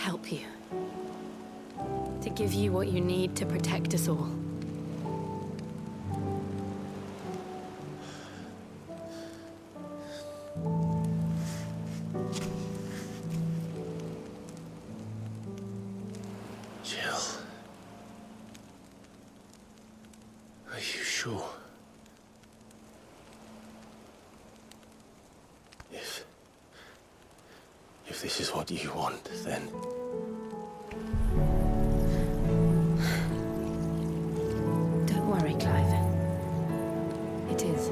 help you. To give you what you need to protect us all. Jill. Are you sure? If this is what you want, then... Don't worry, Clive. It is.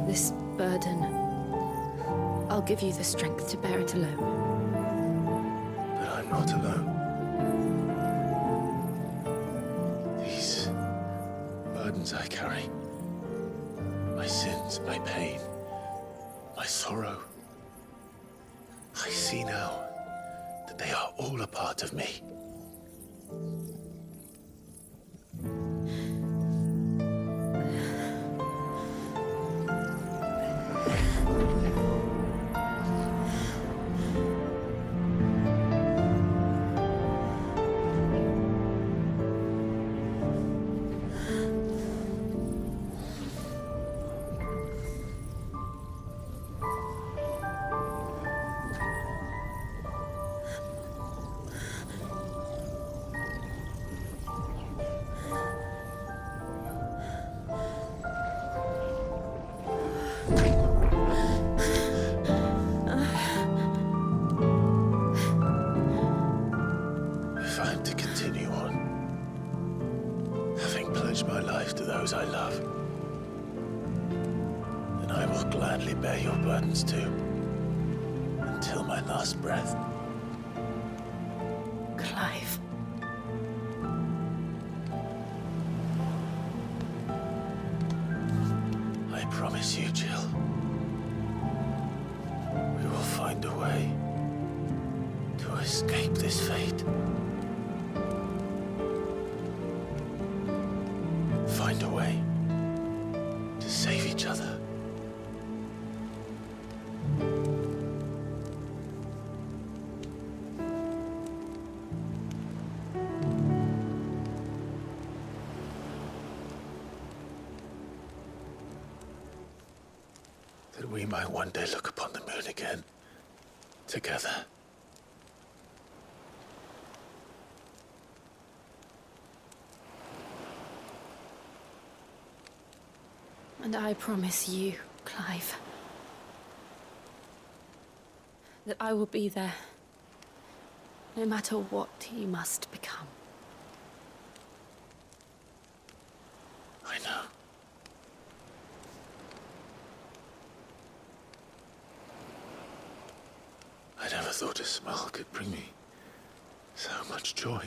This burden, I'll give you the strength to bear it alone. But I'm not alone. These burdens I carry, my sins, my pain, my sorrow, I see now that they are all a part of me. If I'm to continue on, having pledged my life to those I love, then I will gladly bear your burdens too, until my last breath. Clive. I promise you, Jill, we will find a way to escape this fate. Find a way to save each other. That we might one day look upon the moon again, together. And I promise you, Clive, that I will be there, no matter what you must become. I know. I never thought a smile could bring me so much joy.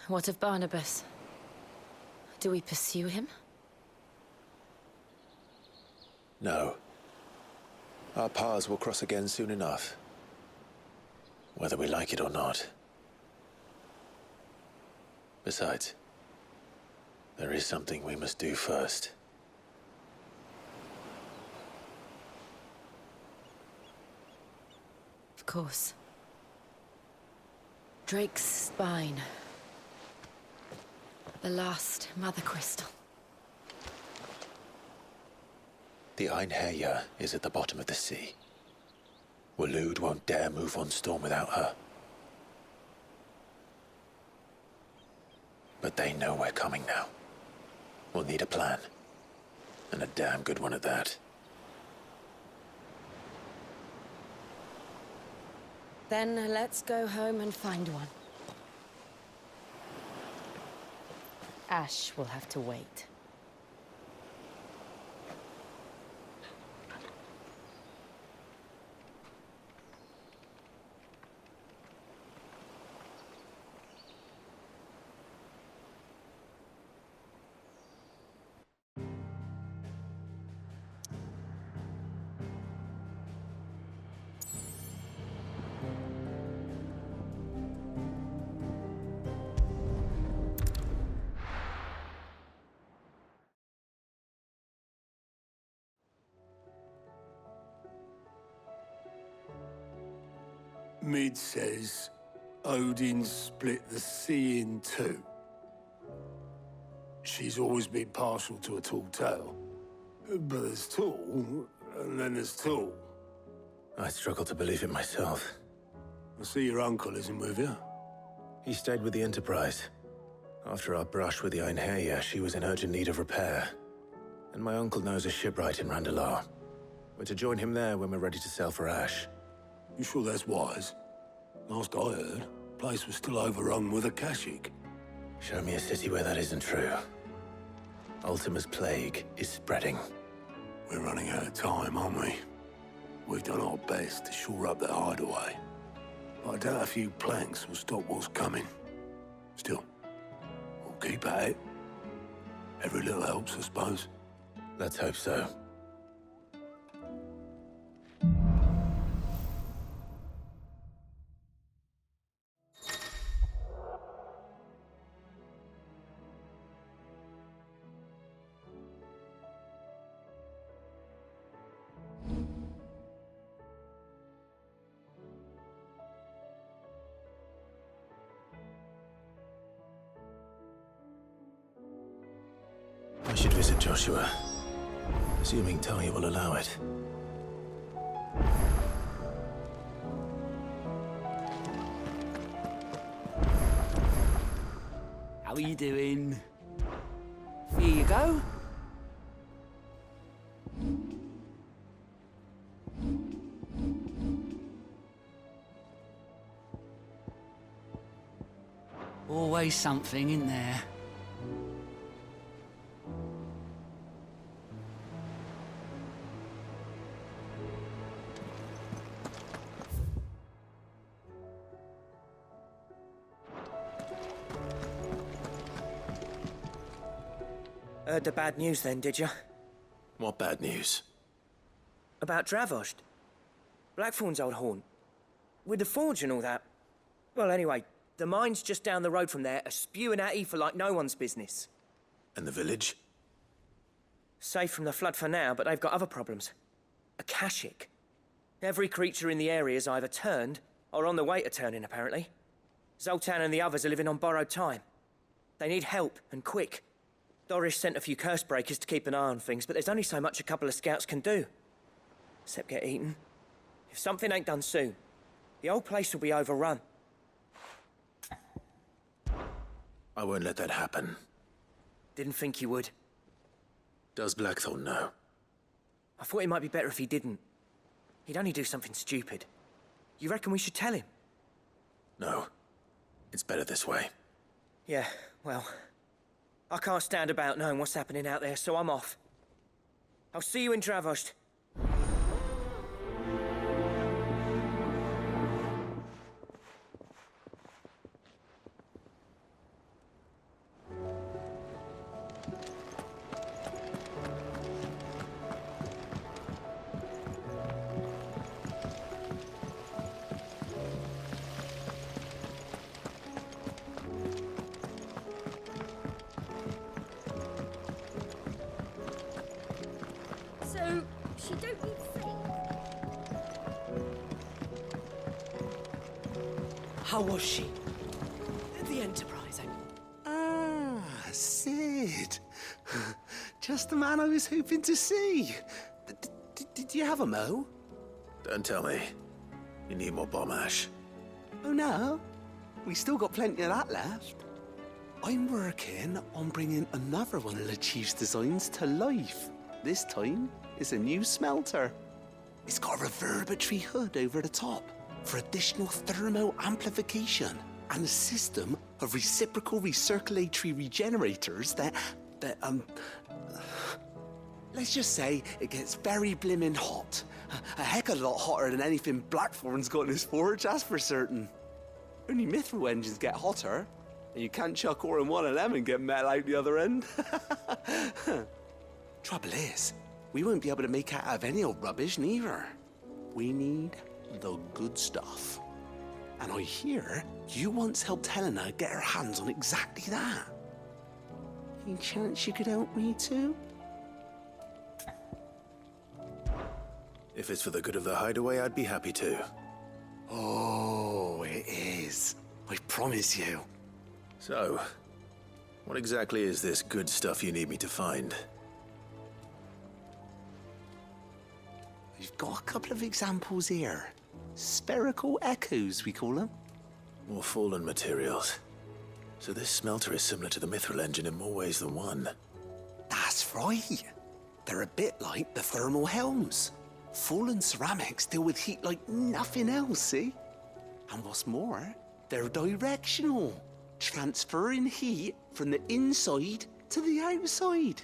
What of Barnabas? Do we pursue him? No. Our paths will cross again soon enough. Whether we like it or not. Besides, there is something we must do first. Of course. Drake's spine. The last Mother Crystal. The Einherjar is at the bottom of the sea. Waloed won't dare move on Storm without her. But they know we're coming now. We'll need a plan. And a damn good one at that. Then let's go home and find one. Ash will have to wait. Mid says Odin split the sea in two. She's always been partial to a tall tale. But there's tall, and then there's tall. I struggle to believe it myself. I see your uncle isn't with you. He stayed with the Enterprise. After our brush with the Einherjar, she was in urgent need of repair. And my uncle knows a shipwright in Randalar. We're to join him there when we're ready to sail for Ash. You sure that's wise? Last I heard, the place was still overrun with Akashic. Show me a city where that isn't true. Ultima's plague is spreading. We're running out of time, aren't we? We've done our best to shore up that hideaway. But I doubt a few planks will stop what's coming. Still, we'll keep at it. Every little helps, I suppose. Let's hope so. I should visit Joshua, assuming Talia will allow it. How are you doing? Here you go. Always something in there. Heard the bad news then, did you? What bad news? About Dravost. Blackthorn's old haunt. With the forge and all that. Well, anyway, the mines just down the road from there are spewing out ether like no one's business. And the village? Safe from the flood for now, but they've got other problems. Akashic. Every creature in the area is either turned or on the way to turning, apparently. Zoltan and the others are living on borrowed time. They need help, and quick. Doris sent a few curse breakers to keep an eye on things, but there's only so much a couple of scouts can do. Except get eaten. If something ain't done soon, the whole place will be overrun. I won't let that happen. Didn't think you would. Does Blackthorn know? I thought it might be better if he didn't. He'd only do something stupid. You reckon we should tell him? No. It's better this way. Yeah, well... I can't stand about knowing what's happening out there, so I'm off. I'll see you in Dravost. She don't need sleep. How was she? The Enterprise, I mean. Ah, Sid. Just the man I was hoping to see. Did you have a mo? Don't tell me. You need more bomb ash. Oh no, we still got plenty of that left. I'm working on bringing another one of the Chief's designs to life. This time, it's a new smelter. It's got a reverberatory hood over the top for additional thermo amplification and a system of reciprocal recirculatory regenerators that let's just say it gets very blimmin' hot. A heck of a lot hotter than anything Blackthorn's got in his forge, that's for certain. Only mithril engines get hotter, and you can't chuck ore in one of them and get metal out the other end. Trouble is, we won't be able to make out of any old rubbish neither. We need the good stuff. And I hear you once helped Helena get her hands on exactly that. Any chance you could help me too? If it's for the good of the hideaway, I'd be happy to. Oh, it is. I promise you. So, what exactly is this good stuff you need me to find? We've got a couple of examples here. Spherical echoes, we call them. More fallen materials. So this smelter is similar to the mithril engine in more ways than one. That's right. They're a bit like the thermal helms. Fallen ceramics deal with heat like nothing else, see? And what's more, they're directional, transferring heat from the inside to the outside.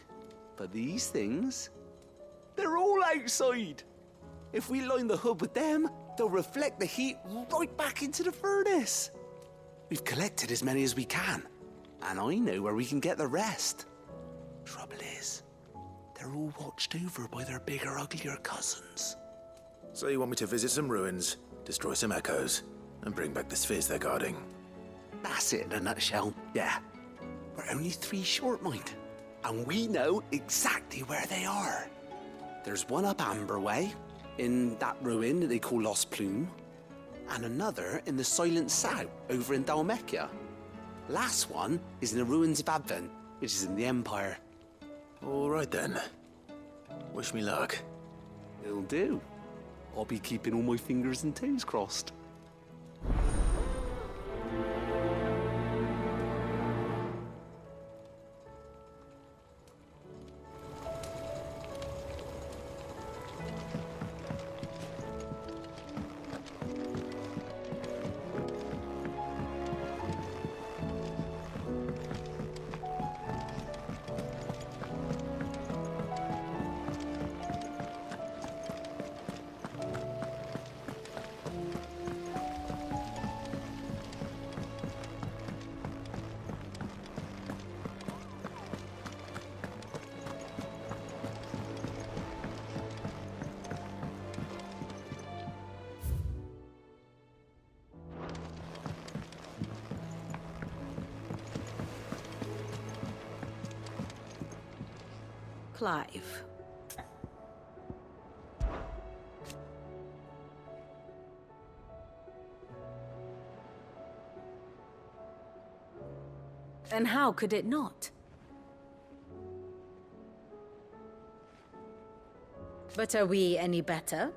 But these things, they're all outside. If we line the hood with them, they'll reflect the heat right back into the furnace. We've collected as many as we can, and I know where we can get the rest. Trouble is, they're all watched over by their bigger, uglier cousins. So you want me to visit some ruins, destroy some echoes, and bring back the spheres they're guarding? That's it in a nutshell, yeah. We're only 3 short, mind, and we know exactly where they are. There's one up Amber Way, in that ruin that they call Lost Plume, and another in the Silent South, over in Dalmekia. Last one is in the ruins of Advent, which is in the Empire. All right then. Wish me luck. It'll do. I'll be keeping all my fingers and toes crossed. Clive. And how could it not? But are we any better?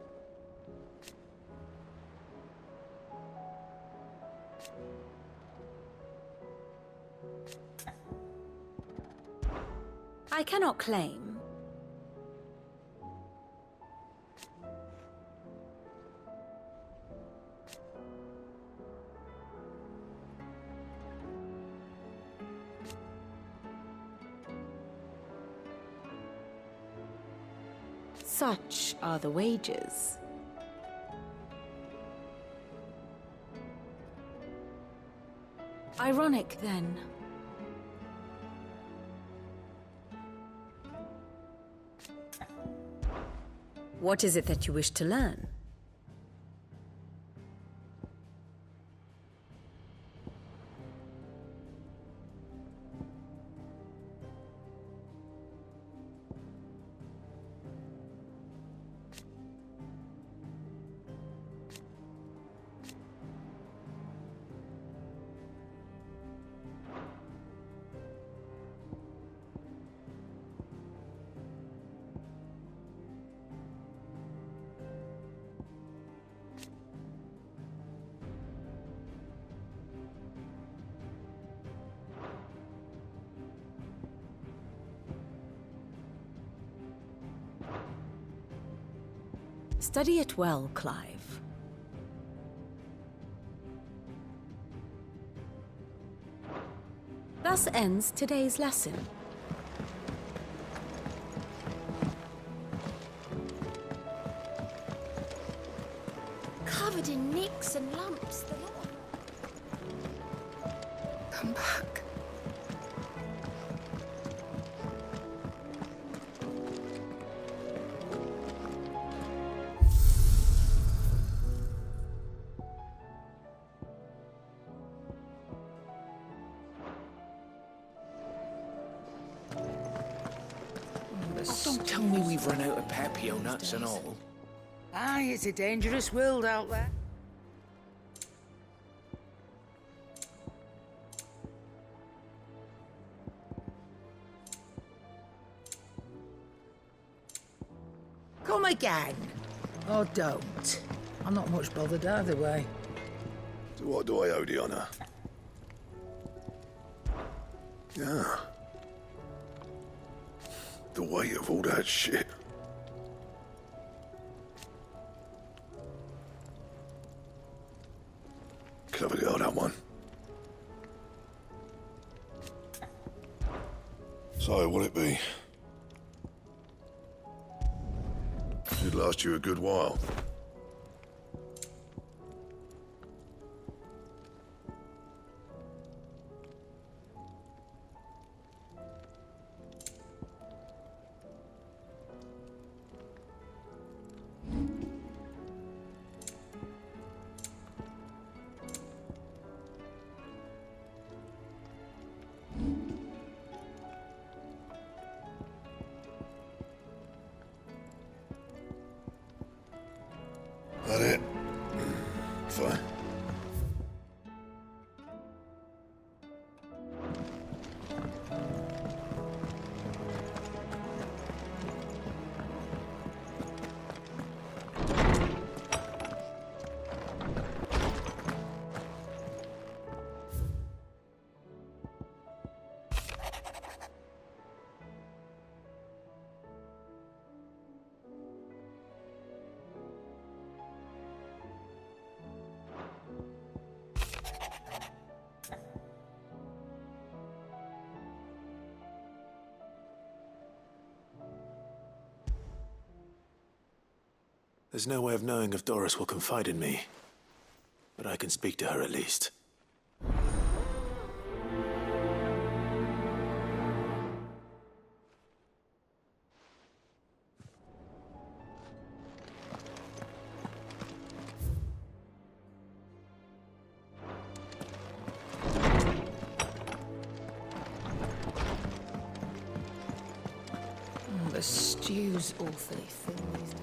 I cannot claim. Such are the wages. Ironic, then. What is it that you wish to learn? Study it well, Clive. Thus ends today's lesson. Covered in nicks and lumps, the lot of... Come back. Don't tell me we've run out of papio nuts and all. Aye, it's a dangerous world out there. Come again. Or don't. I'm not much bothered either way. So what do I owe the honour? Yeah. The weight of all that shit. Clever girl, that one. So, what'll it be? It'd last you a good while. That it? Fine. There's no way of knowing if Doris will confide in me, but I can speak to her at least. The stew's awfully thin these days.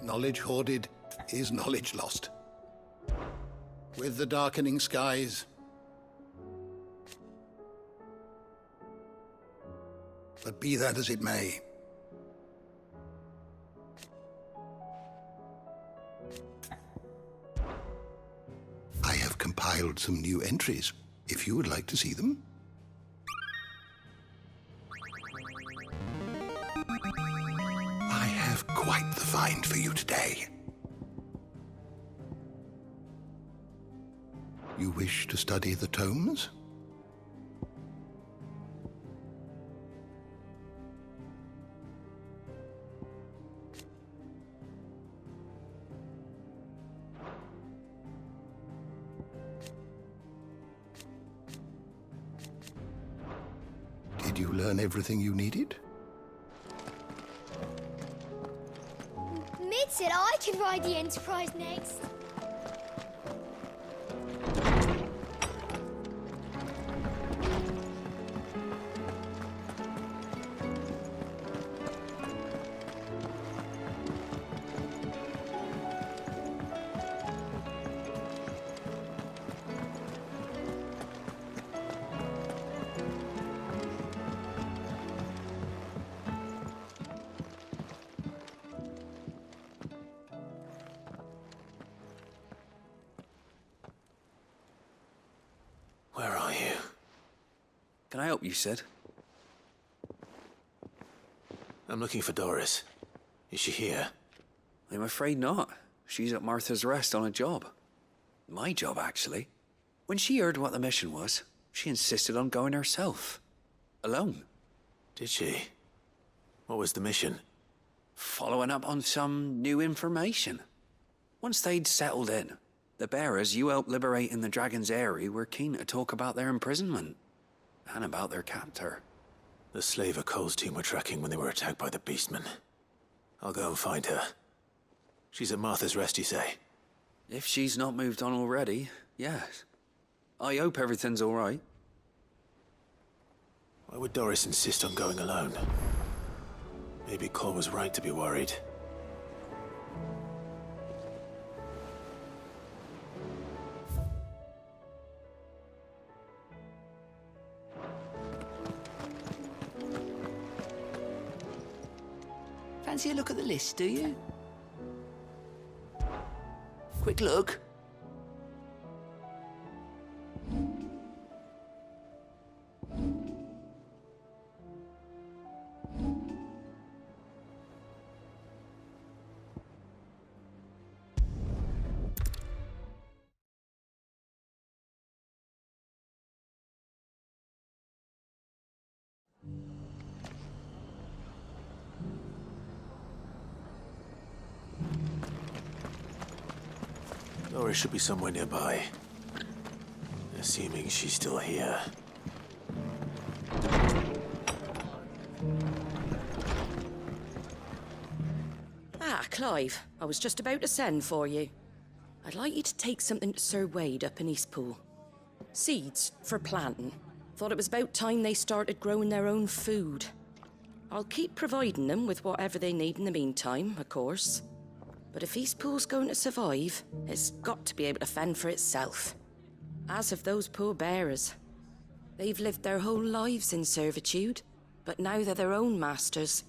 Knowledge hoarded is knowledge lost. With the darkening skies, but be that as it may, I have compiled some new entries, if you would like to see them. I have quite the find for you today. You wish to study the tomes? Did you learn everything you needed? Mid said I could ride the Enterprise next. Can I help you, Sid? I'm looking for Doris. Is she here? I'm afraid not. She's at Martha's Rest on a job. My job, actually. When she heard what the mission was, she insisted on going herself. Alone. Did she? What was the mission? Following up on some new information. Once they'd settled in, the bearers you helped liberate in the Dragon's Eyrie were keen to talk about their imprisonment. And about their captor. The slaver Cole's team were tracking when they were attacked by the Beastmen. I'll go and find her. She's at Martha's Rest, you say? If she's not moved on already, yes. I hope everything's all right. Why would Doris insist on going alone? Maybe Cole was right to be worried. Fancy a look at the list, do you? Quick look. Doris should be somewhere nearby. Assuming she's still here. Ah, Clive. I was just about to send for you. I'd like you to take something to Sir Wade up in Eastpool. Seeds for planting. Thought it was about time they started growing their own food. I'll keep providing them with whatever they need in the meantime, of course. But if Eastpool's going to survive, it's got to be able to fend for itself. As have those poor bearers. They've lived their whole lives in servitude, but now they're their own masters.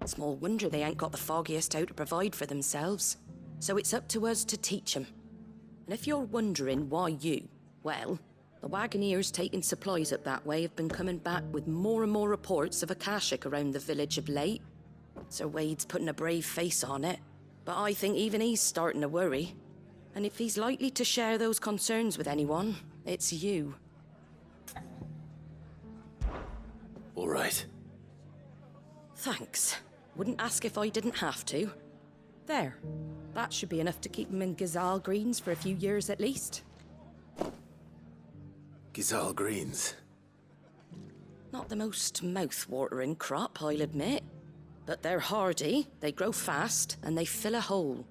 Small wonder they ain't got the foggiest how to provide for themselves. So it's up to us to teach them. And if you're wondering why you, well, the Wagoneers taking supplies up that way have been coming back with more and more reports of Akashic around the village of late. Sir Wade's putting a brave face on it, but I think even he's starting to worry. And if he's likely to share those concerns with anyone, it's you. All right. Thanks. Wouldn't ask if I didn't have to. There. That should be enough to keep him in Gazal Greens for a few years at least. Gazal Greens. Not the most mouth-watering crop, I'll admit. But they're hardy, they grow fast, and they fill a hole.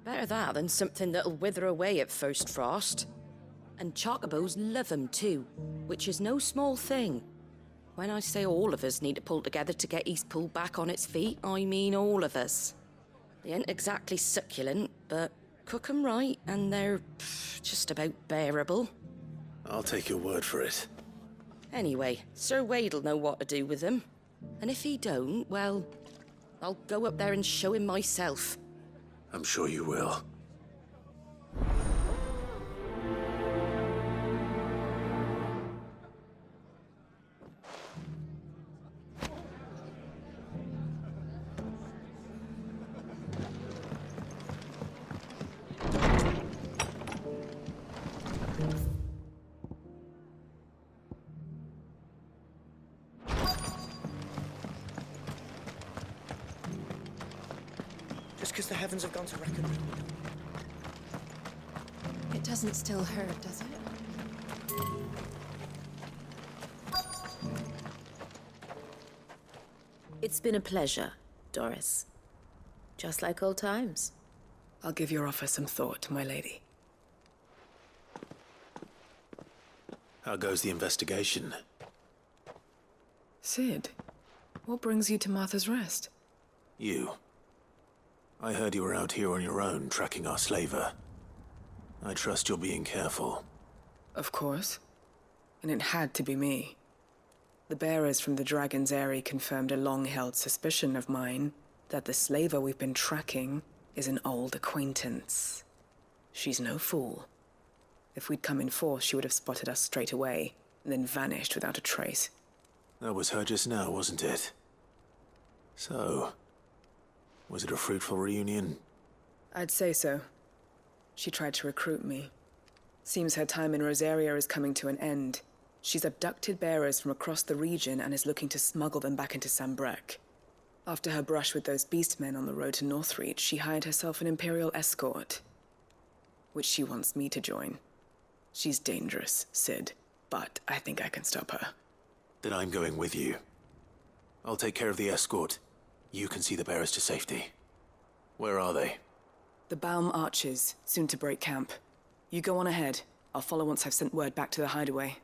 Better that than something that'll wither away at first frost. And chocobos love them too, which is no small thing. When I say all of us need to pull together to get Eastpool back on its feet, I mean all of us. They ain't exactly succulent, but cook 'em right, and they're just about bearable. I'll take your word for it. Anyway, Sir Wade'll know what to do with them. And if he don't, well, I'll go up there and show him myself. I'm sure you will. Just because the heavens have gone to record. It doesn't still hurt, does it? It's been a pleasure, Doris. Just like old times. I'll give your offer some thought, my lady. How goes the investigation? Sid, what brings you to Martha's Rest? You. I heard you were out here on your own, tracking our slaver. I trust you're being careful. Of course. And it had to be me. The bearers from the Dragon's Eyrie confirmed a long-held suspicion of mine that the slaver we've been tracking is an old acquaintance. She's no fool. If we'd come in force, she would have spotted us straight away, and then vanished without a trace. That was her just now, wasn't it? So, was it a fruitful reunion? I'd say so. She tried to recruit me. Seems her time in Rosaria is coming to an end. She's abducted bearers from across the region and is looking to smuggle them back into Sambrek. After her brush with those beastmen on the road to Northreach, she hired herself an Imperial escort, which she wants me to join. She's dangerous, Sid, but I think I can stop her. Then I'm going with you. I'll take care of the escort. You can see the bearers to safety. Where are they? The Baum Archers, soon to break camp. You go on ahead. I'll follow once I've sent word back to the hideaway.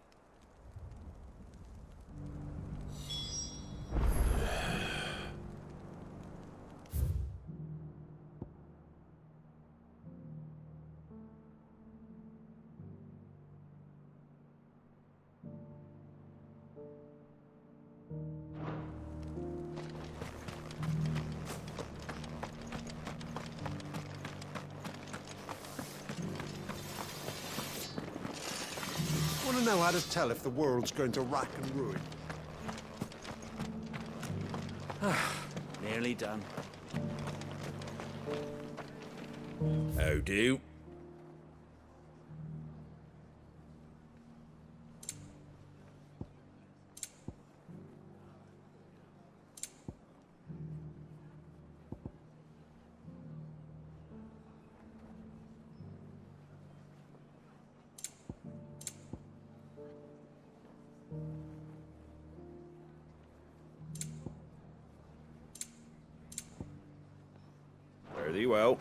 Want to know how to tell if the world's going to rack and ruin? Nearly done. How do? Fare thee well.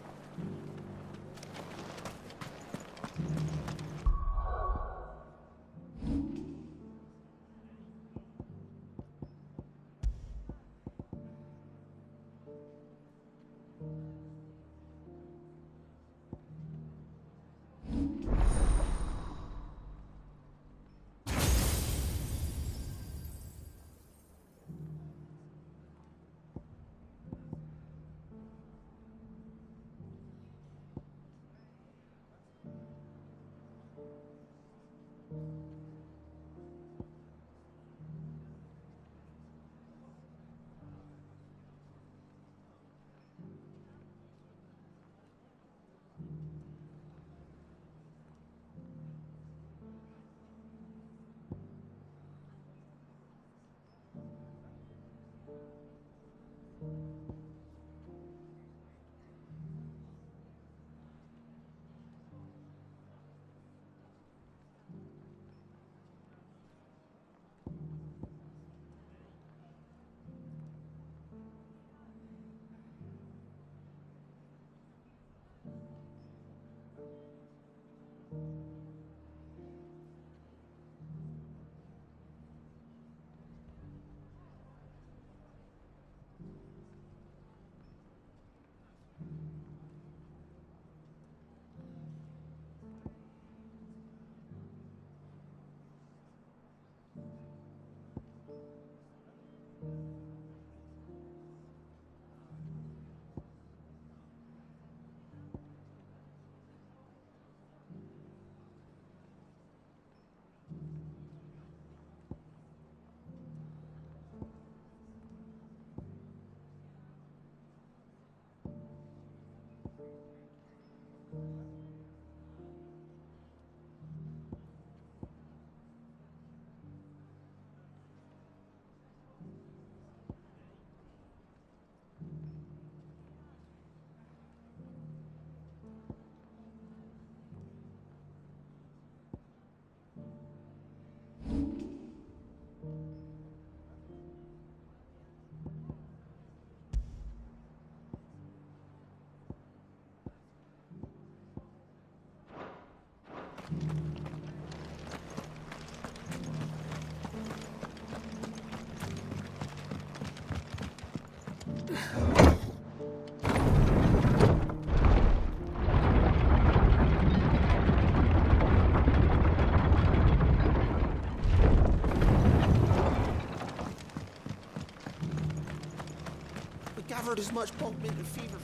Gathered as much bulk mint and fever.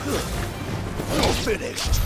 You're finished!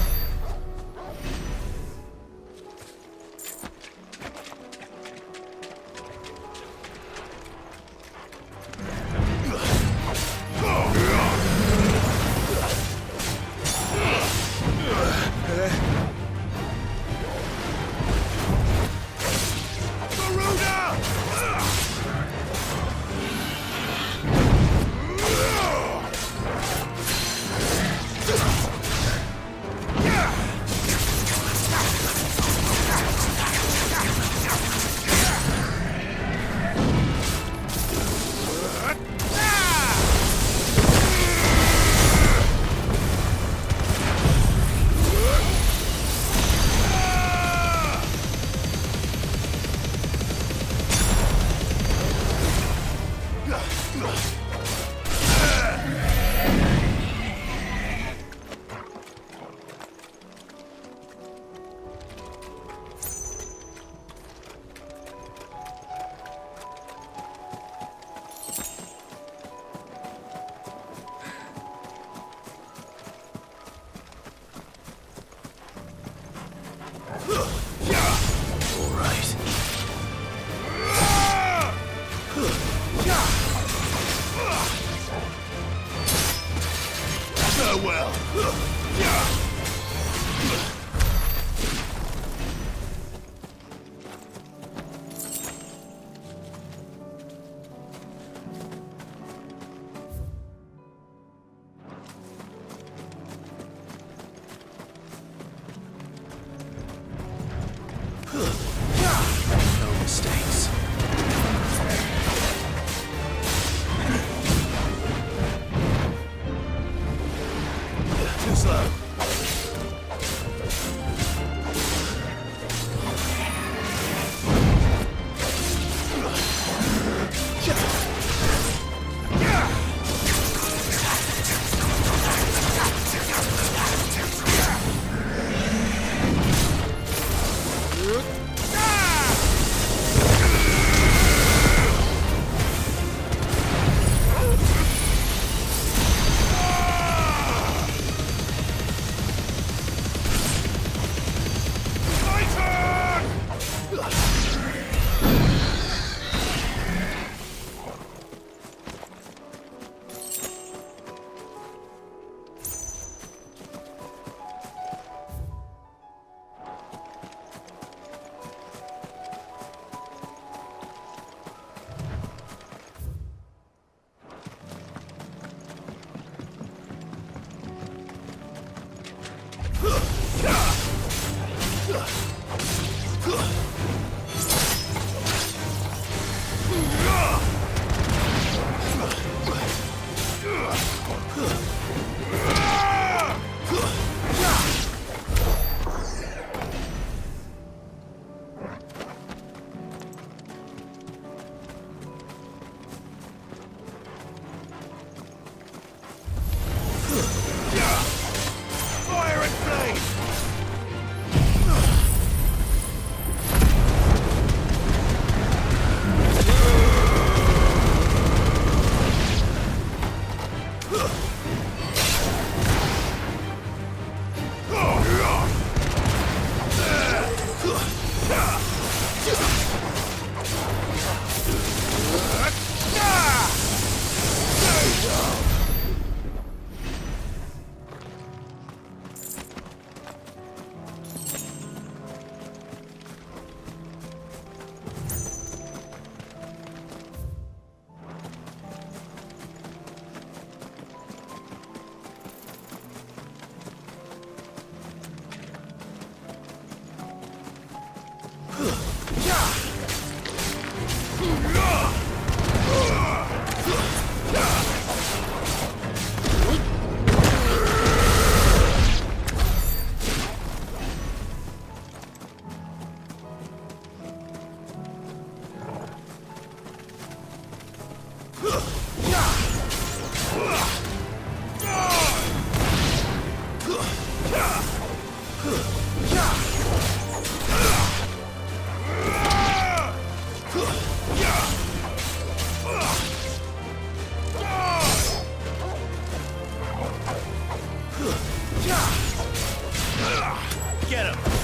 No mistakes. Too slow. Fire and flame! Get him!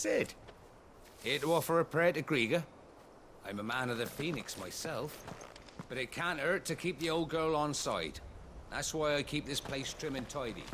Sid, here to offer a prayer to Grieger. I'm a man of the Phoenix myself, but it can't hurt to keep the old girl on side. That's why I keep this place trim and tidy.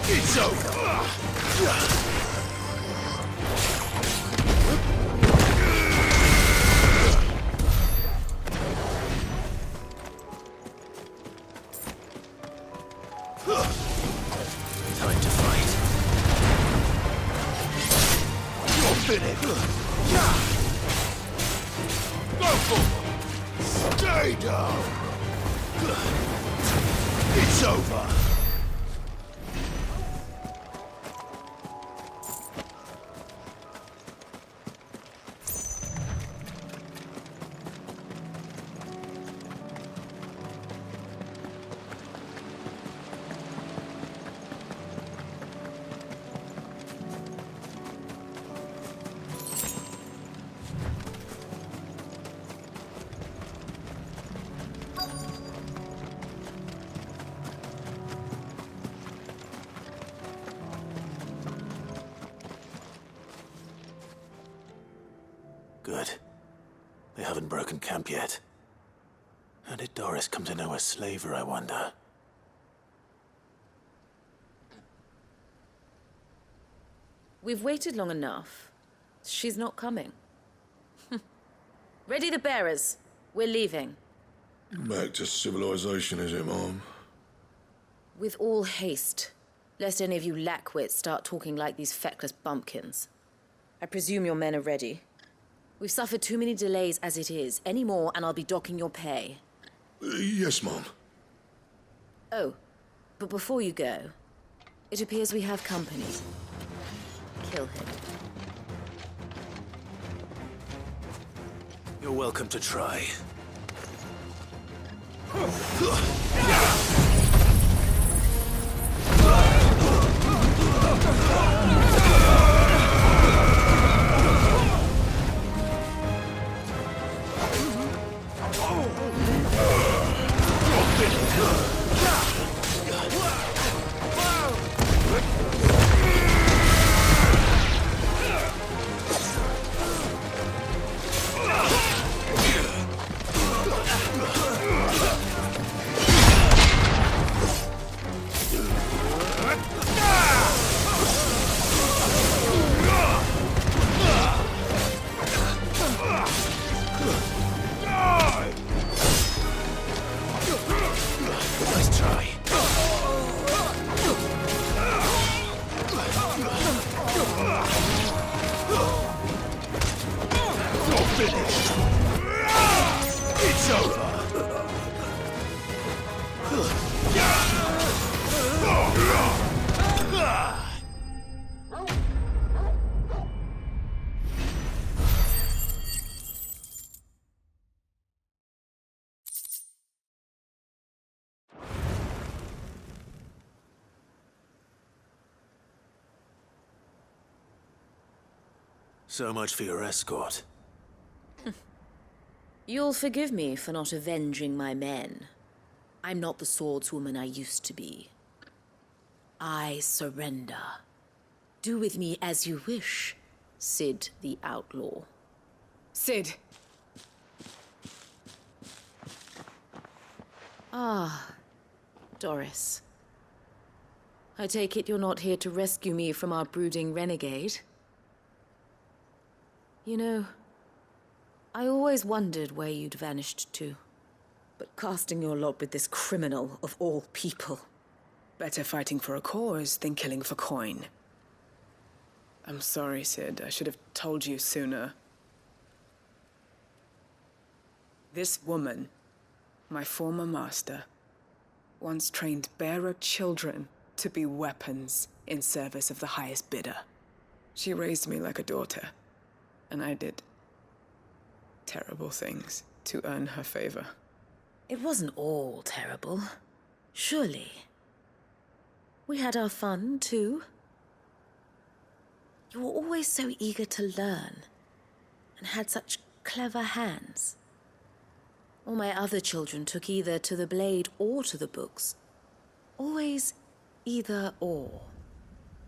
It's over. Time to fight. You're finished. Go forward. Stay down. It's over. Good. They haven't broken camp yet. How did Doris come to know a slaver, I wonder? We've waited long enough. She's not coming. Ready the bearers. We're leaving. Back to civilization, is it, Mom? With all haste, lest any of you lackwits start talking like these feckless bumpkins. I presume your men are ready. We've suffered too many delays as it is. Any more, and I'll be docking your pay. Yes, Mom. Oh, but before you go, it appears we have company. Kill him. You're welcome to try. Nice try. You're finished. It's over. So much for your escort. You'll forgive me for not avenging my men. I'm not the swordswoman I used to be. I surrender. Do with me as you wish, Sid the Outlaw. Sid! Ah, Doris. I take it you're not here to rescue me from our brooding renegade? You know, I always wondered where you'd vanished to. But casting your lot with this criminal of all people. Better fighting for a cause than killing for coin. I'm sorry, Sid. I should have told you sooner. This woman, my former master, once trained bearer children to be weapons in service of the highest bidder. She raised me like a daughter, and I did terrible things to earn her favor. It wasn't all terrible, surely. We had our fun, too. You were always so eager to learn, and had such clever hands. All my other children took either to the blade or to the books. Always either or.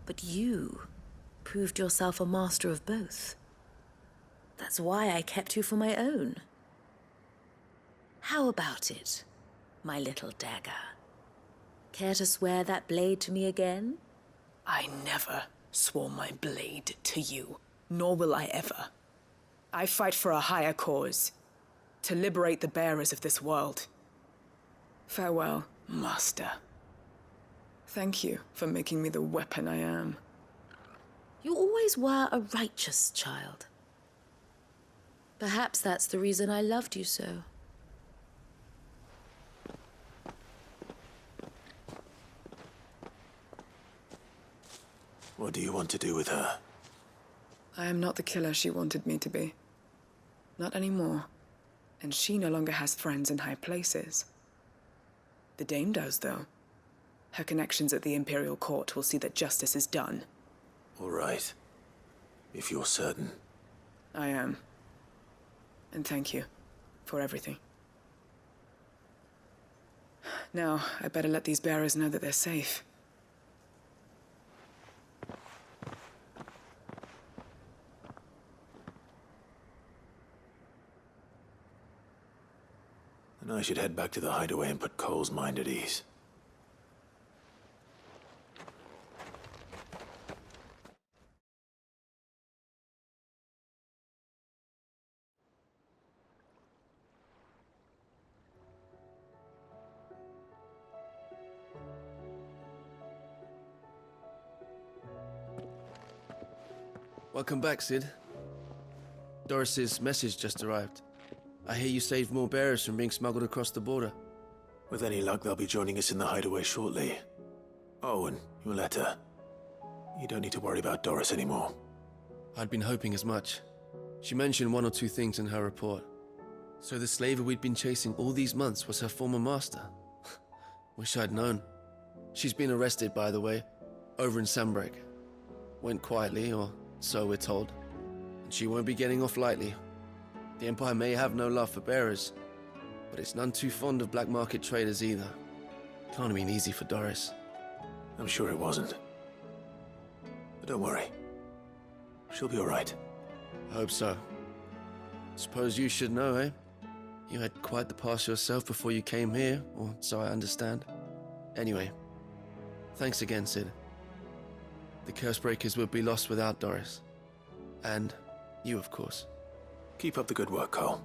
But you proved yourself a master of both. That's why I kept you for my own. How about it, my little dagger? Care to swear that blade to me again? I never swore my blade to you, nor will I ever. I fight for a higher cause, to liberate the bearers of this world. Farewell, Master. Thank you for making me the weapon I am. You always were a righteous child. Perhaps that's the reason I loved you so. What do you want to do with her? I am not the killer she wanted me to be. Not anymore. And she no longer has friends in high places. The Dame does, though. Her connections at the Imperial Court will see that justice is done. All right. If you're certain. I am. And thank you for everything. Now, I better let these bearers know that they're safe. And I should head back to the hideaway and put Cole's mind at ease. Welcome back, Sid. Doris's message just arrived. I hear you saved more bearers from being smuggled across the border. With any luck, they'll be joining us in the hideaway shortly. Oh, and your letter. You don't need to worry about Doris anymore. I'd been hoping as much. She mentioned one or two things in her report. So the slaver we'd been chasing all these months was her former master. Wish I'd known. She's been arrested, by the way, over in Sandbreak. Went quietly, or so we're told. And she won't be getting off lightly. The Empire may have no love for bearers, but it's none too fond of black market traders either. Can't have been easy for Doris. I'm sure it wasn't. But don't worry. She'll be all right. I hope so. Suppose you should know, eh? You had quite the past yourself before you came here, or so I understand. Anyway, thanks again, Sid. The Cursebreakers would be lost without Doris. And you, of course. Keep up the good work, Cole.